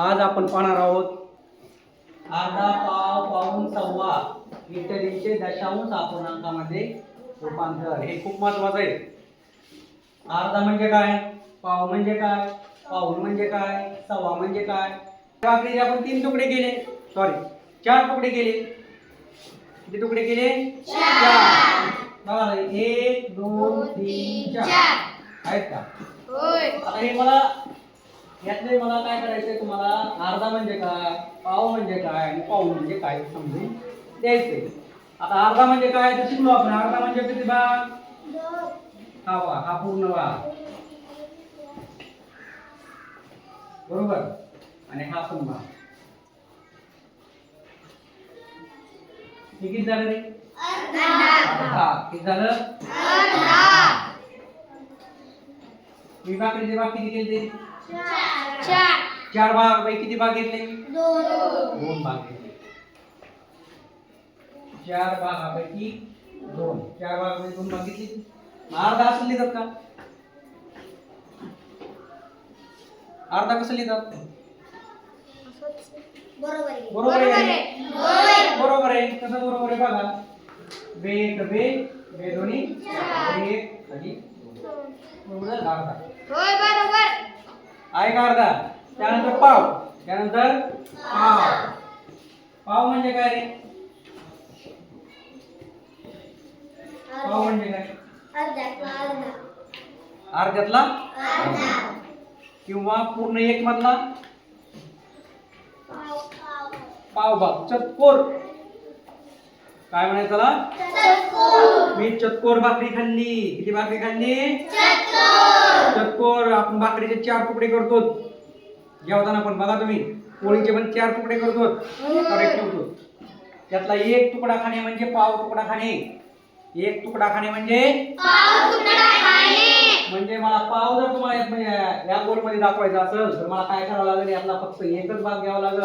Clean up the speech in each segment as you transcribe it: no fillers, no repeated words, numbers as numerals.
आज आपण पाहणार आहोत अर्धा, पाव, पाऊण, सव्वा इत्यादींचे दशांश अपूर्णांकामध्ये रूपांतर। हे खूप महत्त्वाचं आहे। अर्धा म्हणजे काय, पाव म्हणजे काय, पाऊण म्हणजे काय, सव्वा म्हणजे काय। आखरी आपण 3 तुकडे केले, सॉरी 4 तुकडे केले। किती तुकडे केले? 4। बघा 1 2 3 4 आहेत का? होय। आता हे मला यातले मला काय करायचंय, तुम्हाला अर्धा म्हणजे काय, पाव म्हणजे काय आणि पाऊण म्हणजे काय समजून द्यायचंय। आता अर्धा म्हणजे काय तर शिकलो आपण। अर्धा म्हणजे किती भाग? हा पूर्ण भाग, बरोबर, आणि हा पण भाग। किती झालं रे? अर्धा। किती झालं? अर्धा। विभागाचे भाग किती केले? 4 भाग पैकी किती भाग घेतले? 2 भाग घेतले। 4 भागापैकी 2, 4 भागापैकी 2 भाग घेतले। अर्धा असं लिहितात का? अर्धा कसं लिहितात? बरोबर आहे। बरोबर आहे। कसं बरोबर आहे बघा। बे एक बे, बे दोन्ही 1 आणि 2 बरोबर अर्धा। होय बरोबर आहे का? अर्धा। त्यानंतर पाव, त्यानंतर पाव। पाव म्हणजे काय रे? पाव म्हणजे काय? अर्ध्यातला अर्धा किंवा पूर्ण 1 मधला पाव भाग। चतकोर काय म्हणायचं त्याला? चतकोर। मी चतकोर भाकरी खाल्ली। किती भाकरी खाल्ली? चतकोर। आपण भाकरीचे 4 तुकडे करतो जेवताना पण, बघा तुम्ही पोळीचे पण 4 तुकडे करतो, करेक्ट ठेवतो। त्यातला 1 तुकडा खाणे म्हणजे पाव तुकडा खाणे। 1 तुकडा खाणे म्हणजे पाव तुकडा खाणे। म्हणजे मला पाव जर तुम्हाला या गोल मध्ये दाखवायचा असेल तर मला काय करावं लागेल? यातला फक्त एकच भाग घ्यावा लागेल।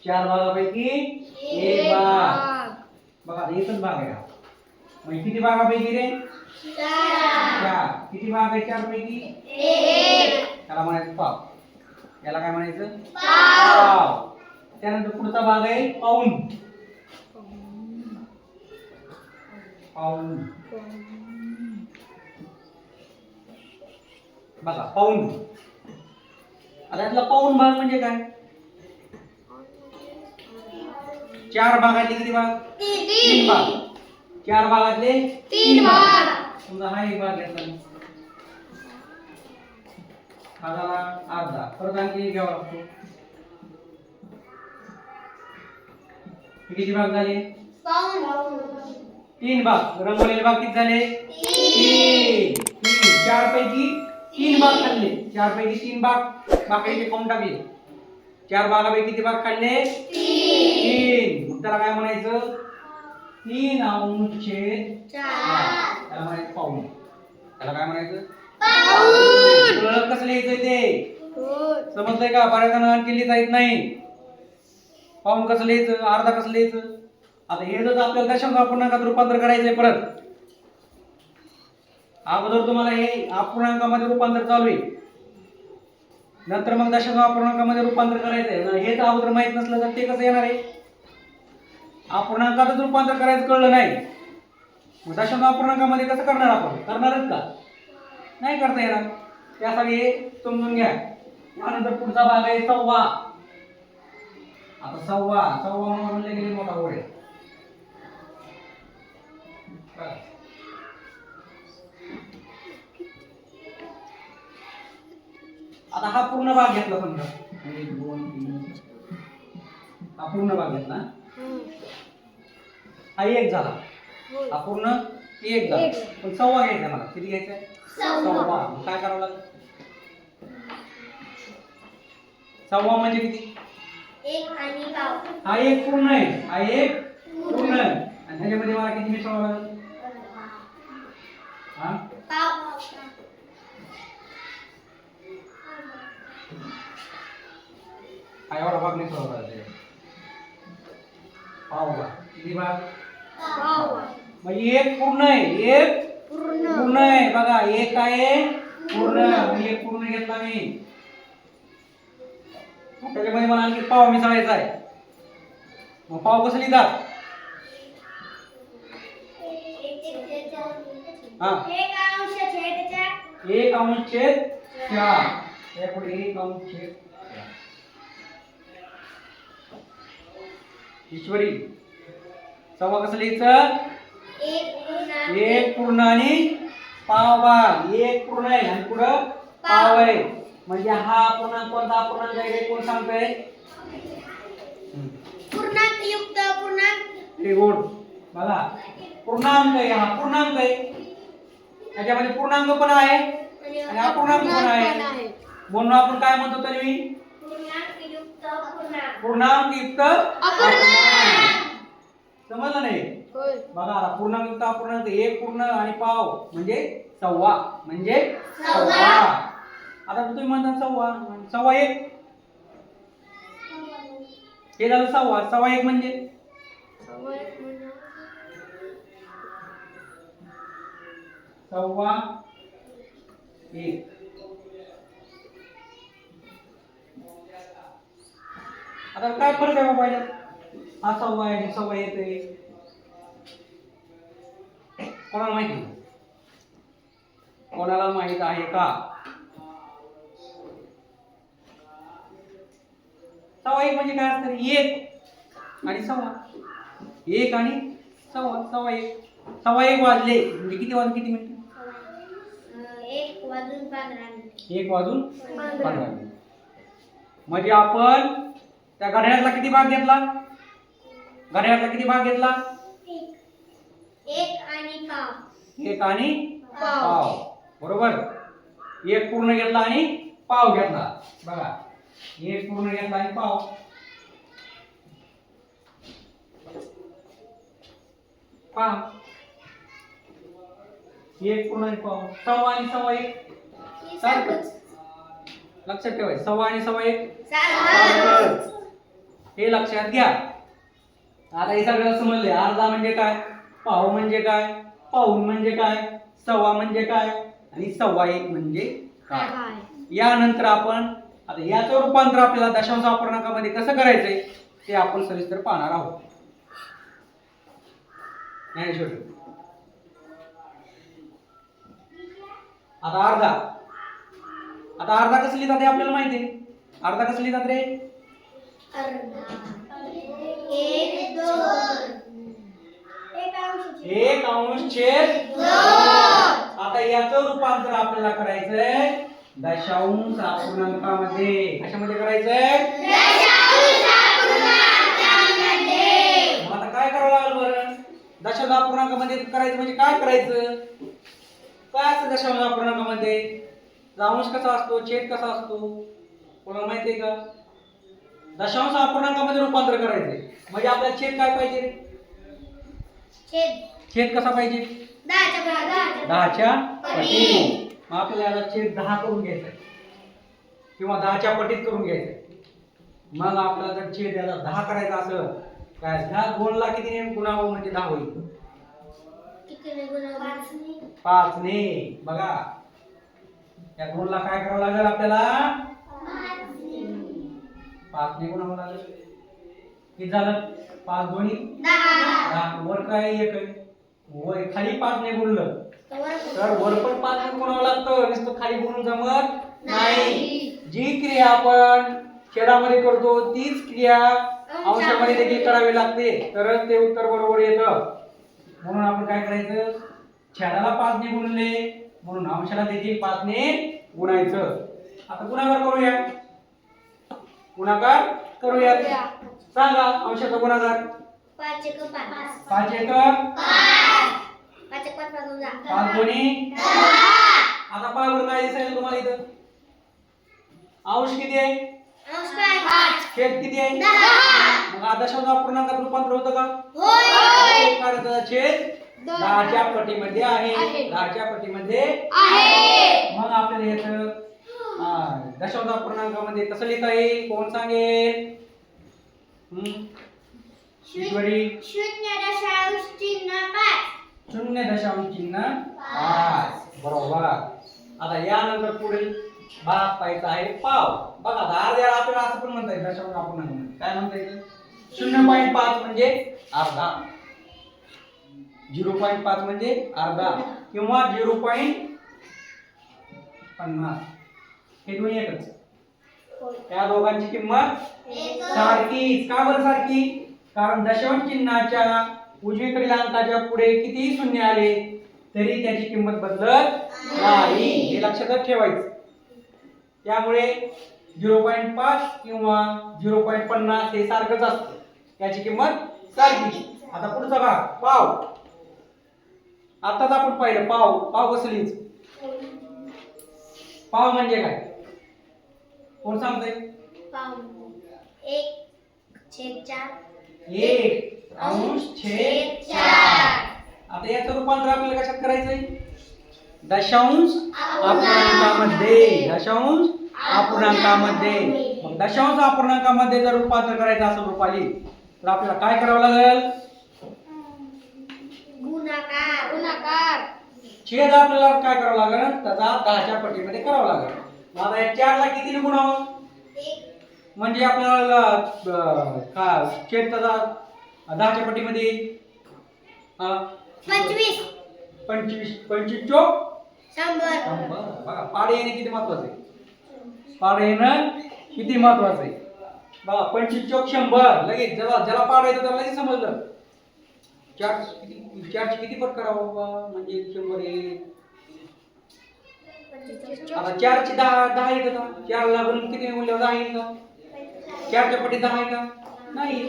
4 भागापैकी 1 भाग। बघा एकच भाग आहे। म्हणजे किती भागापैकी रे? 4। किती भाग आहे 4 पैकी? 1। त्याला म्हणायचं पाव। याला काय म्हणायचं? पाव। त्यानंतर पुढचा भाग आहे पाऊण। पाऊण बघा पाऊण। आता यातला पाऊण भाग म्हणजे काय? 4 भागातले किती भाग? 3 भाग। 4 भागातले 3 भाग। समजा हा एक भाग घेतला, हा झाला अर्धा। परत आणखी एक घ्यावा लागतो। किती भाग झाले? 3 भाग। रंगवलेले भाग किती झाले? 3। 4 पैकी 3 भाग खाल्ले। 4 पैकी 3 भाग बाकीचे काउंट टाकले। 4 भागापैकी किती भाग खाल्ले? 3। मग त्याला काय म्हणायचं? 3/4। त्याला म्हणायचं पाऊण। त्याला काय म्हणायचं? पाऊण। कसं लिहायचं ते समजलंय का? बऱ्याच जणांना आणखी लिहिता येत नाही। पाऊण कसं लिहायचं, अर्धा कसं लिहायचं? आता हे जर आपल्याला दशांश अपूर्णांकात रूपांतर करायचंय परत, अगोदर तुम्हाला हे अपूर्णांकामध्ये रूपांतर चालू आहे, नंतर मग दशांश अपूर्णांकामध्ये रूपांतर करायचंय। हे तर अगोदर माहित नसलं तर ते कसं येणार आहे? अपूर्णांकातच रूपांतर करायचं कळलं नाही, मग दशांश अपूर्णांकामध्ये कसं करणार? आपण करणारच का? नाही करता येणार। त्यासाठी हे समजून घ्या। त्यानंतर पुढचा भाग आहे सव्वा। आता सव्वा म्हणले गेले मोठा ओळ आहे। आता हा पूर्ण भाग घेतला समजा, 1 2 3, हा पूर्ण भाग घेतला, हा 1 झाला। हा पूर्ण 1 झाला। पण सव्वा घ्यायचा मला। किती घ्यायचा? सव्वा। काय करावं लागेल? सव्वा म्हणजे किती? 1 आणि पाव। हा 1 पूर्ण आहे, हा 1 पूर्ण आहे, आणि ह्याच्यामध्ये मला किती मिसळावं लागेल? हा पाव। हा एवढा भाग मिसळावा लागेल। पाव भाग किती भाग? पाव। मग 1 पूर्ण आहे, 1 पूर्ण आहे। बघा 1 आहे पूर्ण, 1 पूर्ण घेतला मी। त्याच्यामध्ये मला आणखी पाव मिसळायचा आहे. मग पाव कसं लिहितात? हा, 1/4. त्यापुढे 1/4. ईश्वरी सव्वा कसं लिहायचं? 1 पूर्ण आणि पाव भाग. 1 पूर्ण आहे आणि पुढं पाव आहे. म्हणजे हा पूर्णांक कोणता अपूर्णांक आहे हे कोण सांगतंय? पूर्णांक युक्त पूर्णांक. हे गुड. बघा पूर्णांक आहे, हा पूर्णांक आहे. त्याच्यामध्ये पूर्णांक पण आहे आणि अपूर्णांक पण आहे. म्हणून आपण काय म्हणतो तरी? पूर्णांक युक्त पूर्णांक. पूर्णांक युक्त अपूर्णांक. समजलं नाही? होय. बघा आता पूर्णांक युक्त अपूर्णांक 1 पूर्ण आणि पाव म्हणजे सव्वा. म्हणजे सव्वा. आता तुम्ही म्हणता सव्वा, सव्वा 1. हे झालं सव्वा. सव्वा 1 म्हणजे सव्वा 1. आता काय फरक आहे बाबा याच्यात? हा सव्वा आहे, हे सव्वा 1 आहे. कोणाला माहिती? कोणाला माहित आहे का? सव्वा 1 म्हणजे काय असतं? 1 आणि सव्वा. 1 आणि सव्वा. सव्वा 1. सव्वा 1 वाजले म्हणजे किती वाजून किती मिनिट? 1:15. 1 वाजून 15 मिनिट. म्हणजे आपण त्या घड्याळातला किती भाग घेतला? घड्याळातला किती भाग घेतला? 1 आणि पाव. 1 आणि पाव. बरोबर. 1 पूर्ण घेतला आणि पाव घेतला. बघा 1 पूर्ण घेतला आणि पाव. पहा 1 पूर्ण आणि पाव. सव्वा आणि सव्वा 1 सारखंच. लक्षात ठेवायचं. सव्वा आणि सव्वा 1 सारखंच. हे लक्षात घ्या. आता हे सगळं समजले. अर्धा म्हणजे काय, पाव म्हणजे काय, पाऊण म्हणजे काय, सव्वा म्हणजे काय आणि सव्वा 1 म्हणजे काय. यानंतर आपण आता याचं रूपांतर आपल्याला दशांश अपूर्णांकामध्ये कसं करायचंय ते आपण सविस्तर पाहणार आहोत. ज्ञानेश्वर आता अर्धा. आता अर्धा कसं लिहितात हे आपल्याला माहिती आहे. अर्धा कसं लिहितात रे? अर्धा. 1, 2. 1/2. आता याचं रूपांतर आपल्याला करायचंय दशांश अपूर्णांकामध्ये. कशामध्ये करायचंय? मग आता काय करावं लागेल बरं? दशांश अपूर्णांकामध्ये करायचं म्हणजे काय करायचं? काय असतं दशांश अपूर्णांकामध्ये? अंश कसा असतो, छेद कसा असतो, कोणाला माहिती आहे का? दशांश अपूर्णांकामध्ये रूपांतर करायचंय म्हणजे आपल्याला छेद काय पाहिजे रे? छेद कसा पाहिजे? 10च्या पटीने. मग आपल्याला याला छेद 10 करून घ्यायचा किंवा 10च्या पटीत करून घ्यायचं. मग आपल्याला जर छेद याला 10 करायचा असेल काय ह्या 2 ला किती गुणावं म्हणजे 10 होईल? 5 ने. बघा या 2 ला काय करावं लागेल आपल्याला? 5 ने गुणावं लागेल. किती झालं? 5 दोन्ही 10. वर काय 1 आहे, वर खाली 5 ने गुणलं तर वर पण 5 ने गुणावं लागतं. नुसतं खाली गुणून जमत नाही. जी क्रिया आपण छेदामध्ये करतो तीच क्रिया अंशामध्ये देखील करावी लागते तरच ते उत्तर बरोबर येतं. म्हणून आपण काय करायचं? छेदाला 5 ने गुणले म्हणून अंशाला देखील 5 ने गुणायचं. आता गुणाकार करूया. गुणाकार करूया. सांगा अंशाचा गुणाकार. 5 1 5. 5 1 5 1 5 5 दोन्ही. आता पावर काय दिसेल तुम्हाला इथं? अंश किती आहे? छेद किती आहे? मग हा दशांश अपूर्णांकात रूपांतर होतं का? कारण त्याचा छेद 10च्या पटीमध्ये आहे. 10च्या पटीमध्ये आहे. मग आपल्याला याचं दशांश अपूर्णांकामध्ये कसं लिहिता येईल? कोण सांगेल? ईश्वरी. 0.5 चिन्ह 5. 0.5 बरोबर. आता यानंतर पुढील भाग पाहायचा आहे पाव. बघा अर्ध्याला आपल्याला असं पण म्हणता येईल दशांश अपूर्णांक म्हणजे काय म्हणता येईल 0.5 म्हणजे अर्धा 0.5 म्हणजे अर्धा किंवा 0.50 हे दोन्ही एकच. त्या दोघांची किंमत सारखीच. का बरं सारखी? कारण दशांश चिन्हाच्या उजवीकडील अंकाच्या पुढे कितीही शून्य आले तरी त्याची किंमत बदलत नाही, हे लक्षात ठेवायचं. त्यामुळे 0.5 किंवा 0.50 हे सारखंच असतं, त्याची किंमत सारखी. आता पुढचा भाग पाव. आताच आपण पाहिलं पाव. पाव कसं लिहायचं? पाव म्हणजे काय कोण सांगतंय? पाव 1/4 1/4. आता याचं रूपांतर आपल्याला कशात करायचंय? दशांश अपूर्णांकामध्ये. दशांश अपूर्णांकामध्ये. मग दशांश अपूर्णांकामध्ये जर रूपांतर करायचं असेल रुपाली तर आपल्याला काय करावं लागेल? गुणाकार. छेद आपल्याला काय करावं लागेल? त्याचा 10च्या पटीमध्ये करावं लागेल. मग आता या 4 ला कितीने गुणावं? म्हणजे आपल्याला छेद त्याचा 10च्या पटीमध्ये येईल. 25 25 चोक 100. बघा पाडे येणे किती महत्वाचं आहे. पाडे येणं किती महत्वाचं आहे. बघा 25 चोक 100. लगेच ज्याला पाडा येतो त्याला लगेच समजलं. 4 किती पट करावं बाबा म्हणजे 100 येईल. आता 4 ची 10 येतं का? 4 ला गुणून किती मूल्य 10 येईल का? 4च्या पटीत 10 आहे का? नाही.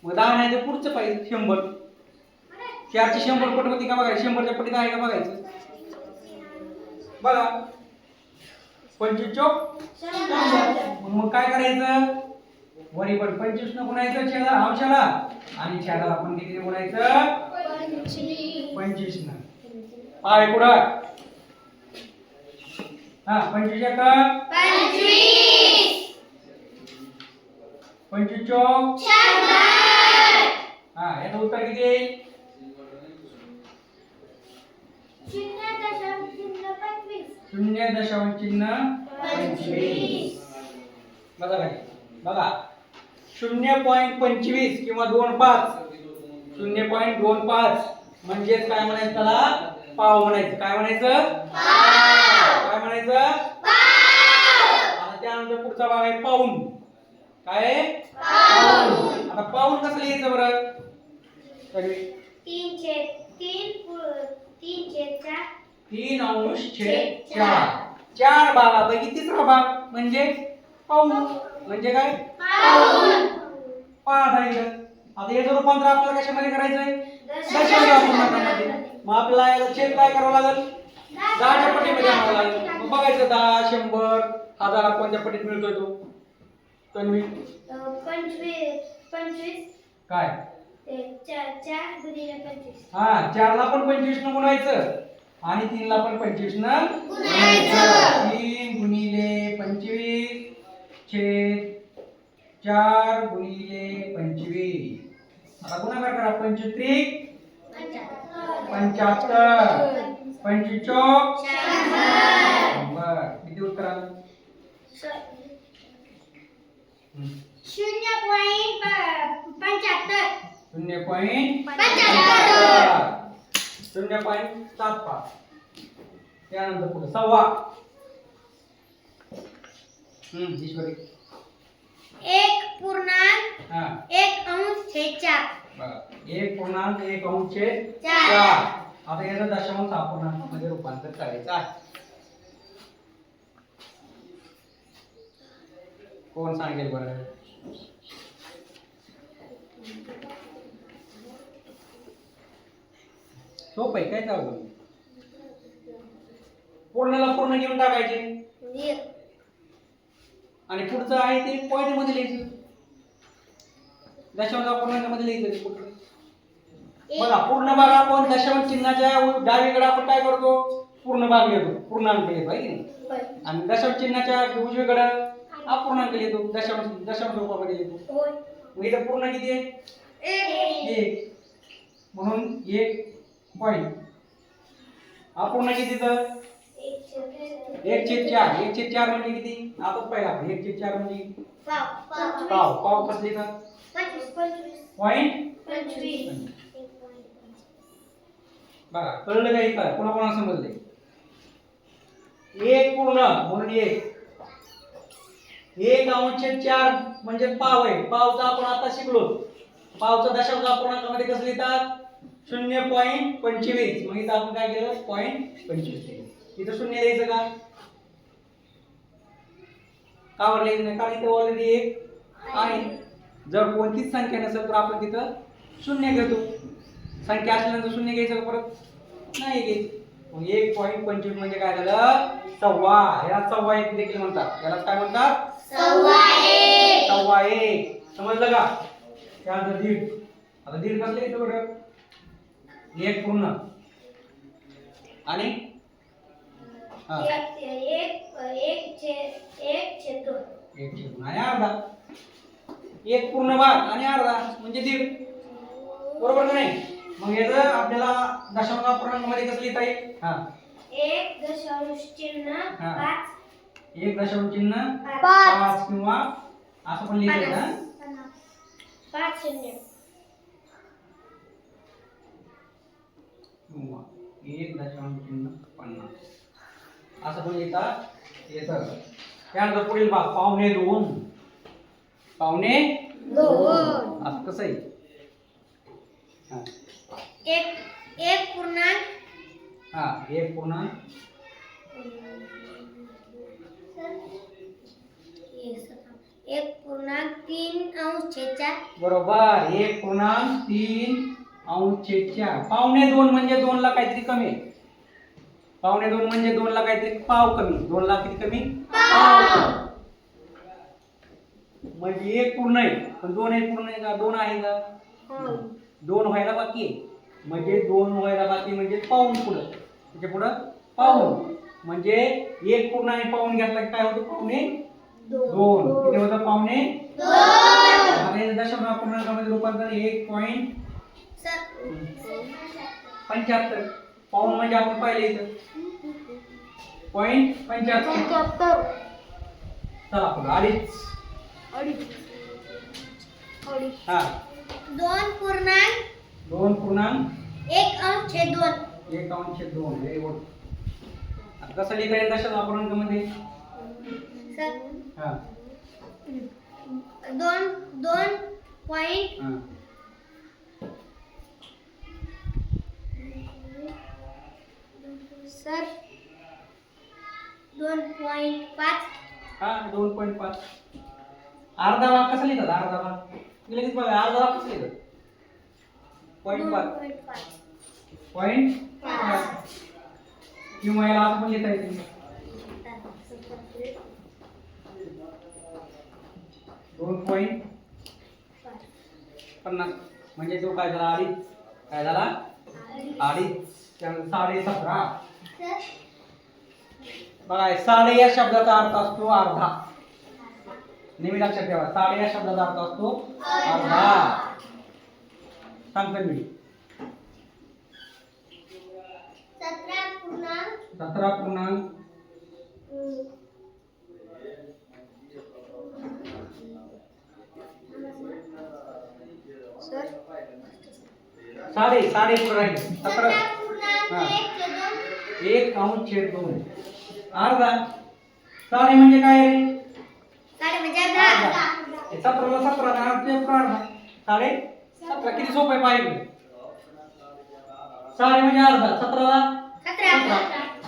मग 10 नाही तर पुढचं पाहिजे 100. 4 ची 100 पट होती का बघायचं? 100च्या पटीत आहे का बघायचं? बघा 25 चोक 100. मग काय करायचं? वरी पण 25 न गुणायचं छेदाला अंशाला आणि छेदाला आपण किती गुणायचं? 25 न. पाय पुढं. हा 25 का? 25 चोक 100. हा याचं उत्तर किती येईल? 0.25. बघा काय बघा 0.25 किंवा 2.5 0.25 म्हणजे काय म्हणायचं त्याला? पाव म्हणायचं. काय म्हणायचं? काय म्हणायचं? आता त्यानंतर पुढचा भाग आहे पाऊण. काय आहे? पाऊण. आता पाऊण कसं लिहायचं बरं? 3/4. 4 भागापैकी तिसरा भाग म्हणजे पाऊण. म्हणजे काय? पाच आहे. आता याचं रूपांतर आपल्याला कशामध्ये करायचंय? दशांश अपूर्णांकामध्ये. मग आपल्याला याला छेद काय करावं लागेल? 10च्या पटीमध्ये आणावं लागेल. मग बघायचं 10, 100, 1000 कोणत्या पटीत मिळतोय तो? तन्वी 25 काय? 4 गुणिले 25. हा 4 ला पण 25 न गुणायचं आणि 3 ला पण 25 न गुणायचं. 3 गुणिले 25 छेद 4 गुणिले 25. आता गुणाकार करा. 25 75. 25 चोक 100. किती उत्तर आलं? 0.75. 0.75. त्यानंतर पुढे सव्वा. ईश्वरी 1.1 हा 1/4. बघा 1.1 4. आता याचं दशांश अपूर्णांकामध्ये रूपांतर करायचं आहे. कोण सांगेल बरं? सोपं आहे काय चालू? पूर्णला पूर्ण घेऊन टाकायचे आणि पुढचं आहे ते पॉइंट मध्ये लिहायचं. दशांश अपूर्णांकामध्ये लिहायचं ते पुढचं. बघा पूर्ण भाग आपण दशांश चिन्हाच्या डावीकडे आपण काय करतो? पूर्ण भाग लिहितो, पूर्णांक लिहितो आहे की नाही? आणि दशांश चिन्हाच्या उजवीकडे अपूर्णांक लिहितो, दशांश रूपामध्ये लिहितो. मग इथं पूर्ण किती आहे? 1. म्हणून 1 पॉइंट. अपूर्ण कितीचं? 1/4. 1/4 म्हणजे किती? आता पहिला 1/4 म्हणजे पाव कसं लिहितात? पॉईंट. बघा कळलं का इथं? कोणाकोणाला समजले? 1 पूर्ण म्हणून 1/4 म्हणजे पाव आहे. पावचा आपण आता शिकलो. पावचा दशांश अपूर्णांकामध्ये कसं लिहितात? 0.25. मग इथं आपण काय केलं? 0.25. इथं 0 द्यायचं का? का बरं लिहायचं नाही? कारण इथं ऑलरेडी 1 आहे. जर कोणतीच संख्या नसेल तर आपण तिथं 0 घेतो. संख्या असल्यानंतर 0 घ्यायचं का परत? नाही घ्यायचं. मग 1.25 म्हणजे काय झालं? सव्वा. याला सव्वा एक देखील म्हणतात. याला काय म्हणतात? सव्वा एक. समजलं का? त्यानंतर दीड. आता दीड कसं लिहायचं बरं? 1 पूर्ण आणि हा 1/2. 1 आणि अर्धा. 1 पूर्ण भाग आणि अर्धा म्हणजे दीड. बरोबर का नाही? मग याचं आपल्याला दशांश अपूर्णांकामध्ये कसं लिहिता येईल? हा 1 दशांश चिन्ह हा. 5 1 दशांश चिन्ह 5 5 किंवा असं पण लिहिता येईल. 5 शून्य किंवा 1 दशांश चिन्ह 50 असं पण लिहिता येतं. त्यानंतर पुढील भाग 1/2. 1/2 असं कसं आहे? हा 1 पूर्णांक हा 1 पूर्णांक 1.3 बरोबर. 1.3/4. 1/2 म्हणजे 2 ला काहीतरी कमी. 1/2 म्हणजे 2 ला काहीतरी पाव कमी. 2 ला किती कमी? पाव. म्हणजे 1 पूर्ण आहे पण 2 1 पूर्ण आहे का? 2 आहे का? 2 व्हायला बाकी आहे. म्हणजे 2 व्हायला बाकी म्हणजे पाऊण पुढं. त्याच्या पुढं पाऊण. म्हणजे 1 पूर्ण आणि पाऊण घेतला की काय होतं? पावणे 2. किती होतं? पावणे 2. आता हे दशांश अपूर्णांकामध्ये रूपांतर 1.75. पाऊण म्हणजे आपण पाहिले इथं 0.75. चला पुढे 2.5. हा 2.1/2. 1/2. Very good. आता कसं लिहिता येईल दशांश अपूर्णांकामध्ये? हा 2 पॉइंट हा 2.5 हा 2.5. अर्धा भाग कसा लिहितात? अर्धा भाग लगेच बघा. अर्धा भाग कसा लिहितात? 0.5. 0.5 किंवा याला असं पण लिहिता येते 2.50. म्हणजे तो काय झाला? 2.5. काय झाला? 2.5. त्यानंतर 17.5. बघा साडे या शब्दाचा अर्थ असतो अर्धा. नेहमी लक्षात ठेवा. साडे या शब्दाचा अर्थ असतो अर्धा. सांगतो मी 17. साडे पुढे राहील 17. हा 1/2. अर्धा. साडे म्हणजे काय रे? साडे म्हणजे अर्धा. 17ला 17 आणि अर्धा 17.5. किती सोपं आहे पाहिजे. साडे म्हणजे अर्धा. 17ला 17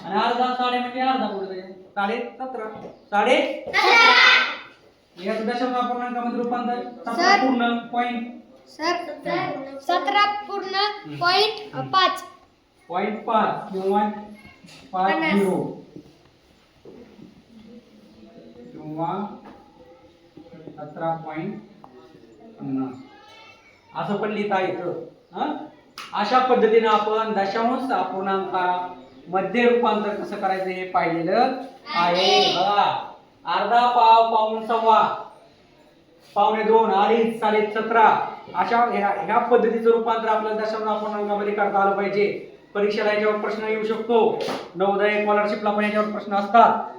आणि अर्धा. साडे म्हणजे अर्धा पुढे 17.5. याचं दशांश अपूर्णांकामध्ये रूपांतर 17 पूर्ण पॉइंट 17.5 0.5 किंवा 50 किंवा 17.50 असं पण लिहिता येतं. अशा पद्धतीने आपण दशांश अपूर्णांकामध्ये रूपांतर कसं करायचं हे पाहिलेलं आहे. बघा अर्धा, पाव, पाऊण, सव्वा, 1/2, 2.5, 17.5 अशा ह्या पद्धतीचं रूपांतर आपल्याला दशांश अपूर्णांकामध्ये करता आलं पाहिजे. परीक्षेला याच्यावर प्रश्न येऊ शकतो. नवोदय स्कॉलरशिपला पण याच्यावर प्रश्न असतात.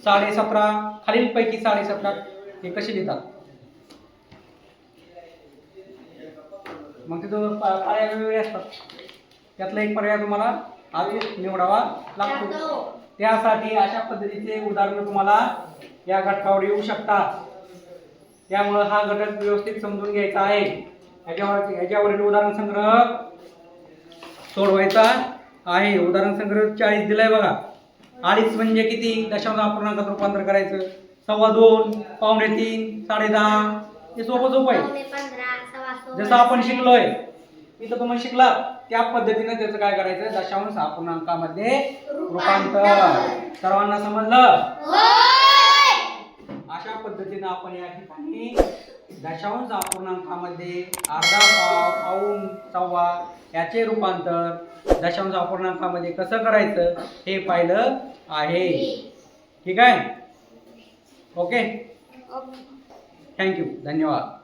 17.5 खालील पैकी 17.5 हे कसे लिहितात? मग तिथं पर्याय वेगवेगळे असतात. त्यातला एक पर्याय तुम्हाला आधी निवडावा लागतो. त्यासाठी अशा पद्धतीचे उदाहरण तुम्हाला या घटकावर येऊ शकतात. त्यामुळे हा घटक व्यवस्थित समजून घ्यायचा आहे. याच्यावरील उदाहरण संग्रह सोडवायचा आहे. उदाहरण संग्रह 40 दिलाय बघा. 2.5 म्हणजे किती? दशांश अपूर्णांकात रूपांतर करायचं. 2.25, 3.5, 10.5 हे सोपं आहे. जसं आपण शिकलोय इथं तुम्ही शिकला त्या पद्धतीने त्याचं काय करायचं? दशांश अपूर्णांकामध्ये रूपांतर. सर्वांना समजलं? अशा पद्धतीने आपण या ठिकाणी दशांश अपूर्णांकामध्ये अर्धा, पाव, पाऊण, सव्वा याचे रूपांतर दशांश अपूर्णांकामध्ये कसं करायचं हे पाहिलं आहे. ठीक आहे? ओके, थँक्यू, धन्यवाद.